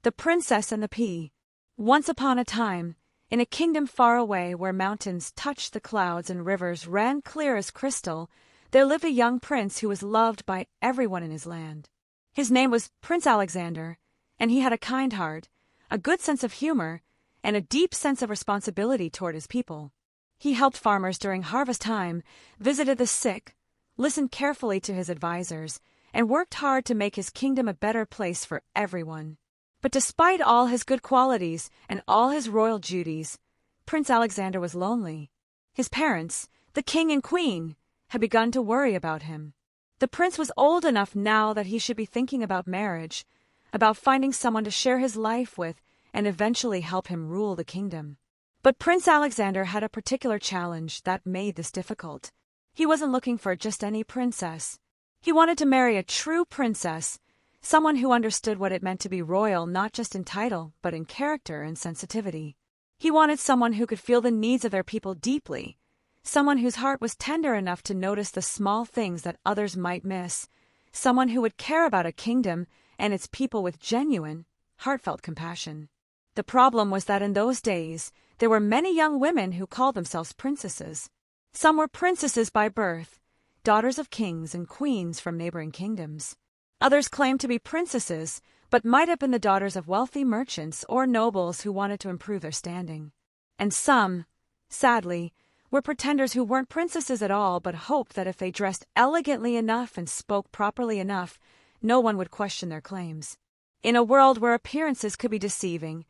The Princess and the Pea. Once upon a time, in a kingdom far away where mountains touched the clouds and rivers ran clear as crystal, there lived a young prince who was loved by everyone in his land. His name was Prince Alexander, and he had a kind heart, a good sense of humor, and a deep sense of responsibility toward his people. He helped farmers during harvest time, visited the sick, listened carefully to his advisors, and worked hard to make his kingdom a better place for everyone. But despite all his good qualities and all his royal duties, Prince Alexander was lonely. His parents, the king and queen, had begun to worry about him. The prince was old enough now that he should be thinking about marriage, about finding someone to share his life with and eventually help him rule the kingdom. But Prince Alexander had a particular challenge that made this difficult. He wasn't looking for just any princess. He wanted to marry a true princess, someone who understood what it meant to be royal not just in title but in character and sensitivity. He wanted someone who could feel the needs of their people deeply, someone whose heart was tender enough to notice the small things that others might miss, someone who would care about a kingdom and its people with genuine, heartfelt compassion. The problem was that in those days, there were many young women who called themselves princesses. Some were princesses by birth, daughters of kings and queens from neighboring kingdoms. Others claimed to be princesses, but might have been the daughters of wealthy merchants or nobles who wanted to improve their standing. And some, sadly, were pretenders who weren't princesses at all but hoped that if they dressed elegantly enough and spoke properly enough, no one would question their claims. In a world where appearances could be deceiving,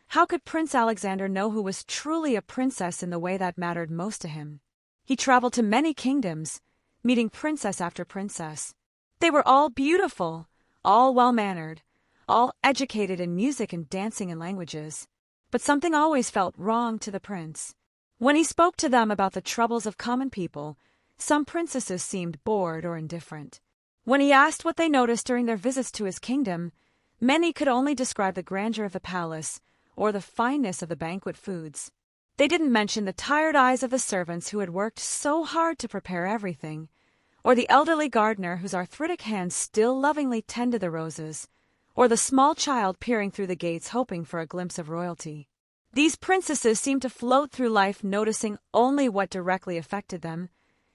how could Prince Alexander know who was truly a princess in the way that mattered most to him? He traveled to many kingdoms, meeting princess after princess. They were all beautiful, all well-mannered, all educated in music and dancing and languages. But something always felt wrong to the prince. When he spoke to them about the troubles of common people, some princesses seemed bored or indifferent. When he asked what they noticed during their visits to his kingdom, many could only describe the grandeur of the palace or the fineness of the banquet foods. They didn't mention the tired eyes of the servants who had worked so hard to prepare everything, or the elderly gardener whose arthritic hands still lovingly tended the roses, or the small child peering through the gates hoping for a glimpse of royalty. These princesses seemed to float through life noticing only what directly affected them,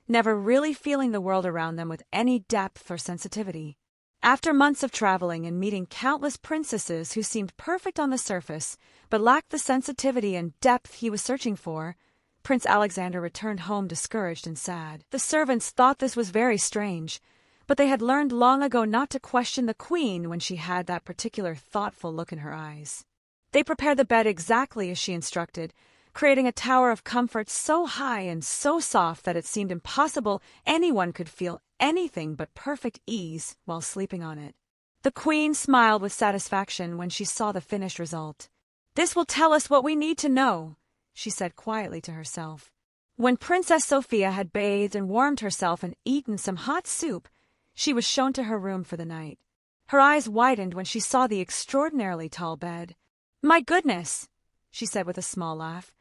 never really feeling the world around them with any depth or sensitivity. After months of traveling and meeting countless princesses who seemed perfect on the surface but lacked the sensitivity and depth he was searching for, Prince Alexander returned home discouraged and sad. The servants thought this was very strange, but they had learned long ago not to question the queen when she had that particular thoughtful look in her eyes. They prepared the bed exactly as she instructed, creating a tower of comfort so high and so soft that it seemed impossible anyone could feel anything but perfect ease while sleeping on it. The queen smiled with satisfaction when she saw the finished result. "This will tell us what we need to know," she said quietly to herself. When Princess Sophia had bathed and warmed herself and eaten some hot soup, she was shown to her room for the night. Her eyes widened when she saw the extraordinarily tall bed. "My goodness," she said with a small laugh.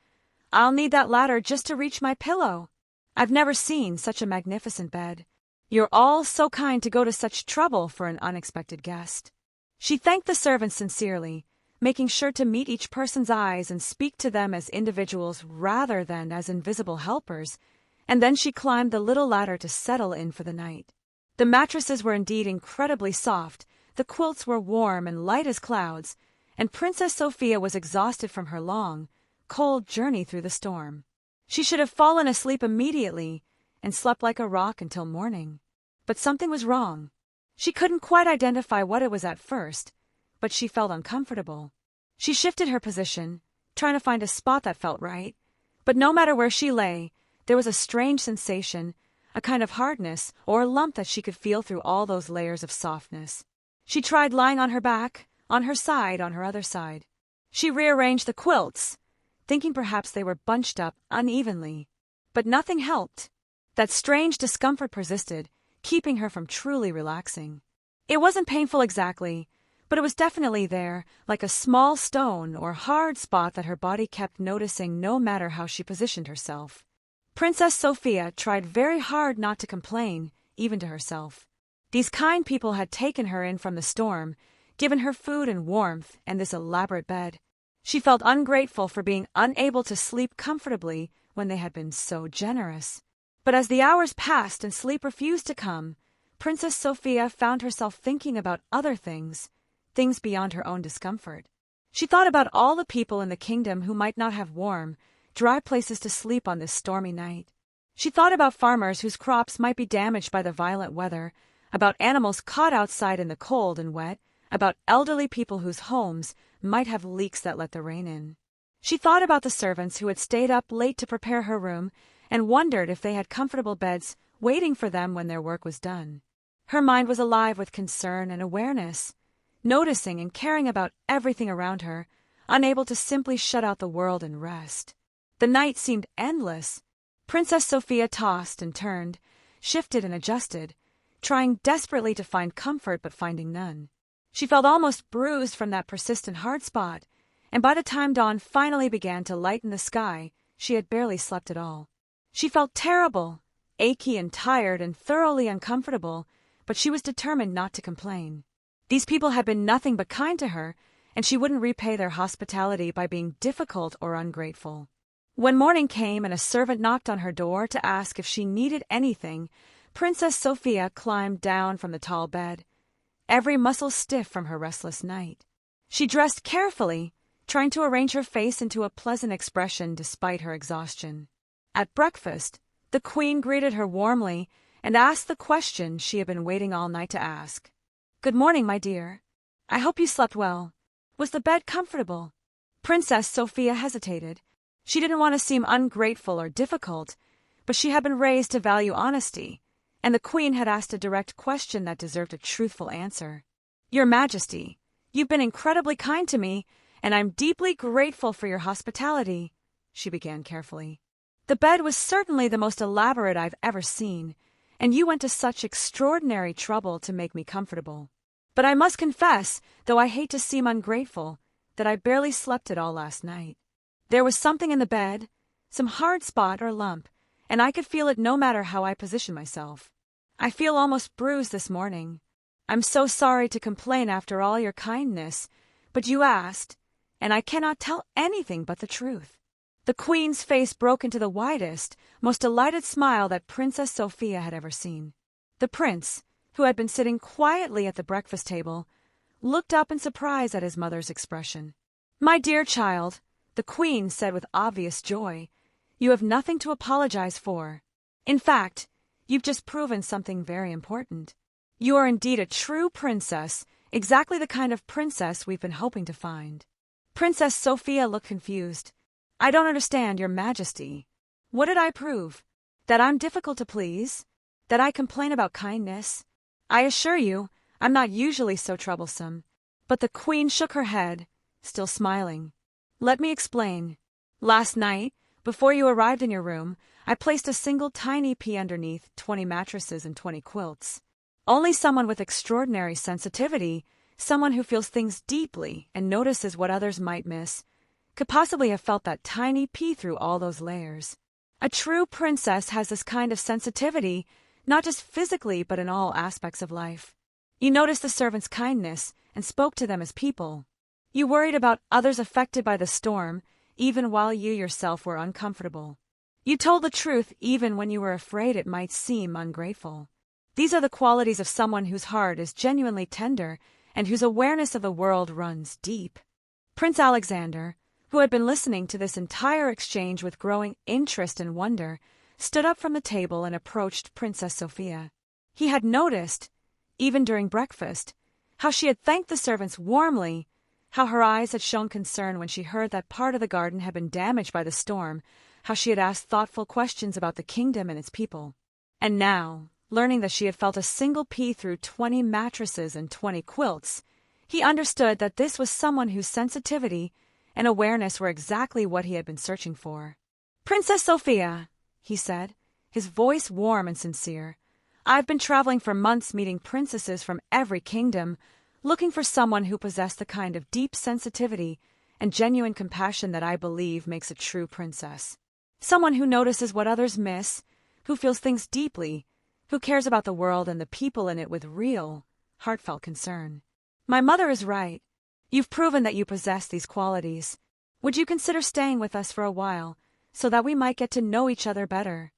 "I'll need that ladder just to reach my pillow. I've never seen such a magnificent bed. You're all so kind to go to such trouble for an unexpected guest." She thanked the servants sincerely, making sure to meet each person's eyes and speak to them as individuals rather than as invisible helpers, and then she climbed the little ladder to settle in for the night. The mattresses were indeed incredibly soft, the quilts were warm and light as clouds, and Princess Sophia was exhausted from her long, cold journey through the storm. She should have fallen asleep immediately and slept like a rock until morning. But something was wrong. She couldn't quite identify what it was at first, but she felt uncomfortable. She shifted her position, trying to find a spot that felt right, but no matter where she lay, there was a strange sensation, a kind of hardness or lump that she could feel through all those layers of softness. She tried lying on her back, on her side, on her other side. She rearranged the quilts, thinking perhaps they were bunched up unevenly. But nothing helped. That strange discomfort persisted, keeping her from truly relaxing. It wasn't painful exactly, but it was definitely there, like a small stone or hard spot that her body kept noticing no matter how she positioned herself. Princess Sophia tried very hard not to complain, even to herself. These kind people had taken her in from the storm, given her food and warmth and this elaborate bed. She felt ungrateful for being unable to sleep comfortably when they had been so generous. But as the hours passed and sleep refused to come, Princess Sophia found herself thinking about other things beyond her own discomfort. She thought about all the people in the kingdom who might not have warm, dry places to sleep on this stormy night. She thought about farmers whose crops might be damaged by the violent weather, about animals caught outside in the cold and wet, about elderly people whose homes might have leaks that let the rain in. She thought about the servants who had stayed up late to prepare her room and wondered if they had comfortable beds waiting for them when their work was done. Her mind was alive with concern and awareness, noticing and caring about everything around her, unable to simply shut out the world and rest. The night seemed endless. Princess Sophia tossed and turned, shifted and adjusted, trying desperately to find comfort but finding none. She felt almost bruised from that persistent hard spot, and by the time dawn finally began to lighten the sky, she had barely slept at all. She felt terrible, achy and tired and thoroughly uncomfortable, but she was determined not to complain. These people had been nothing but kind to her, and she wouldn't repay their hospitality by being difficult or ungrateful. When morning came and a servant knocked on her door to ask if she needed anything, Princess Sophia climbed down from the tall bed, every muscle stiff from her restless night. She dressed carefully, trying to arrange her face into a pleasant expression despite her exhaustion. At breakfast, the Queen greeted her warmly and asked the question she had been waiting all night to ask. "Good morning, my dear. I hope you slept well. Was the bed comfortable?" Princess Sophia hesitated. She didn't want to seem ungrateful or difficult, but she had been raised to value honesty, and the Queen had asked a direct question that deserved a truthful answer. "Your Majesty, you've been incredibly kind to me, and I'm deeply grateful for your hospitality," she began carefully. "The bed was certainly the most elaborate I've ever seen, and you went to such extraordinary trouble to make me comfortable. But I must confess, though I hate to seem ungrateful, that I barely slept at all last night. There was something in the bed, some hard spot or lump, and I could feel it no matter how I positioned myself. I feel almost bruised this morning. I'm so sorry to complain after all your kindness, but you asked, and I cannot tell anything but the truth." The Queen's face broke into the widest, most delighted smile that Princess Sophia had ever seen. The prince, who had been sitting quietly at the breakfast table, looked up in surprise at his mother's expression. "My dear child," the Queen said with obvious joy, "you have nothing to apologize for. In fact, you've just proven something very important. You are indeed a true princess, exactly the kind of princess we've been hoping to find." Princess Sophia looked confused. "I don't understand, Your Majesty. What did I prove? That I'm difficult to please? That I complain about kindness? I assure you, I'm not usually so troublesome." But the Queen shook her head, still smiling. "Let me explain. Last night, before you arrived in your room, I placed a single tiny pea underneath 20 mattresses and 20 quilts. Only someone with extraordinary sensitivity, someone who feels things deeply and notices what others might miss, could possibly have felt that tiny pea through all those layers. A true princess has this kind of sensitivity, not just physically but in all aspects of life. You noticed the servants' kindness and spoke to them as people. You worried about others affected by the storm, even while you yourself were uncomfortable. You told the truth even when you were afraid it might seem ungrateful. These are the qualities of someone whose heart is genuinely tender and whose awareness of the world runs deep." Prince Alexander, who had been listening to this entire exchange with growing interest and wonder, stood up from the table and approached Princess Sophia. He had noticed, even during breakfast, how she had thanked the servants warmly, how her eyes had shown concern when she heard that part of the garden had been damaged by the storm, how she had asked thoughtful questions about the kingdom and its people. And now, learning that she had felt a single pea through 20 mattresses and 20 quilts, he understood that this was someone whose sensitivity and awareness were exactly what he had been searching for. "Princess Sophia," he said, his voice warm and sincere, "I've been traveling for months meeting princesses from every kingdom, looking for someone who possessed the kind of deep sensitivity and genuine compassion that I believe makes a true princess. Someone who notices what others miss, who feels things deeply, who cares about the world and the people in it with real, heartfelt concern. My mother is right. You've proven that you possess these qualities. Would you consider staying with us for a while, so that we might get to know each other better?"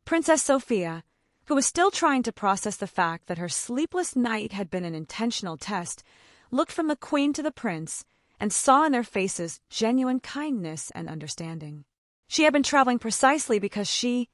Princess Sophia, who was still trying to process the fact that her sleepless night had been an intentional test, looked from the queen to the prince and saw in their faces genuine kindness and understanding. She had been traveling precisely because she,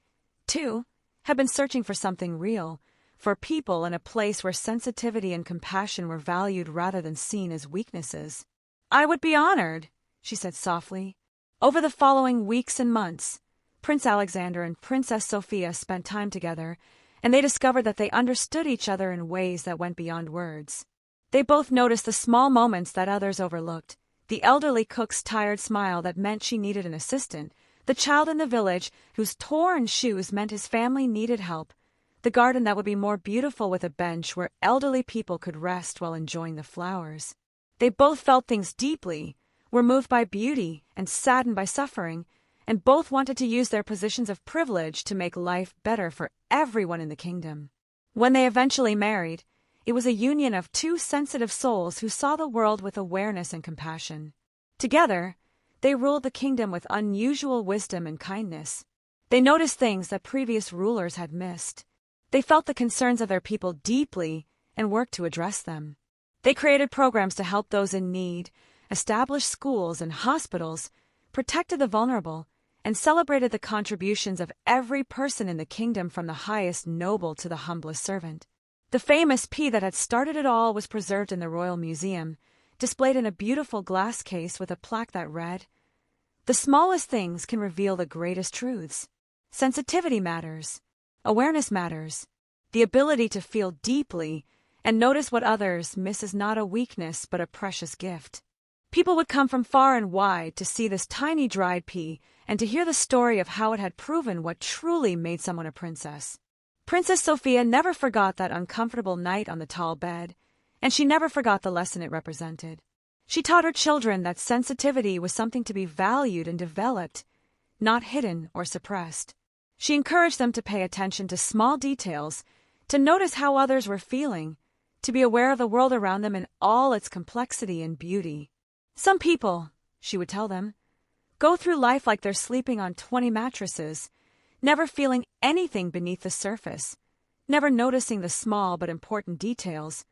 too, had been searching for something real, for people in a place where sensitivity and compassion were valued rather than seen as weaknesses. "I would be honored," she said softly. Over the following weeks and months, Prince Alexander and Princess Sophia spent time together, and they discovered that they understood each other in ways that went beyond words. They both noticed the small moments that others overlooked, the elderly cook's tired smile that meant she needed an assistant, the child in the village whose torn shoes meant his family needed help, the garden that would be more beautiful with a bench where elderly people could rest while enjoying the flowers. They both felt things deeply, were moved by beauty and saddened by suffering, and both wanted to use their positions of privilege to make life better for everyone in the kingdom. When they eventually married, it was a union of two sensitive souls who saw the world with awareness and compassion. Together, they ruled the kingdom with unusual wisdom and kindness. They noticed things that previous rulers had missed. They felt the concerns of their people deeply and worked to address them. They created programs to help those in need, established schools and hospitals, protected the vulnerable, and celebrated the contributions of every person in the kingdom from the highest noble to the humblest servant. The famous pea that had started it all was preserved in the Royal Museum, displayed in a beautiful glass case with a plaque that read, "The smallest things can reveal the greatest truths. Sensitivity matters. Awareness matters. The ability to feel deeply and notice what others miss is not a weakness but a precious gift." People would come from far and wide to see this tiny dried pea and to hear the story of how it had proven what truly made someone a princess. Princess Sophia never forgot that uncomfortable night on the tall bed, and she never forgot the lesson it represented. She taught her children that sensitivity was something to be valued and developed, not hidden or suppressed. She encouraged them to pay attention to small details, to notice how others were feeling, to be aware of the world around them in all its complexity and beauty. "Some people," she would tell them, "go through life like they're sleeping on 20 mattresses, never feeling anything beneath the surface, never noticing the small but important details,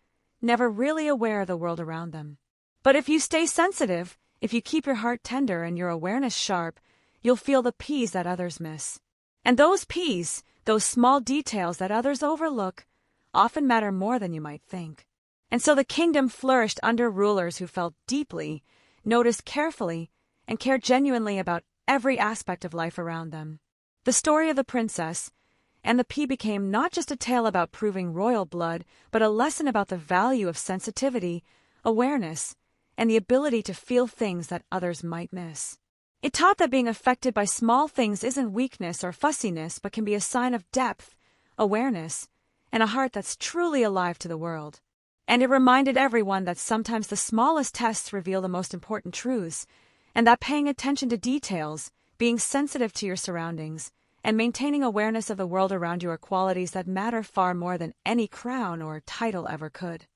never really aware of the world around them. But if you stay sensitive, if you keep your heart tender and your awareness sharp, you'll feel the peas that others miss. And those peas, those small details that others overlook, often matter more than you might think." And so the kingdom flourished under rulers who felt deeply, noticed carefully, and cared genuinely about every aspect of life around them. The story of the princess and the pea became not just a tale about proving royal blood, but a lesson about the value of sensitivity, awareness, and the ability to feel things that others might miss. It taught that being affected by small things isn't weakness or fussiness, but can be a sign of depth, awareness, and a heart that's truly alive to the world. And it reminded everyone that sometimes the smallest tests reveal the most important truths, and that paying attention to details, being sensitive to your surroundings, and maintaining awareness of the world around you are qualities that matter far more than any crown or title ever could.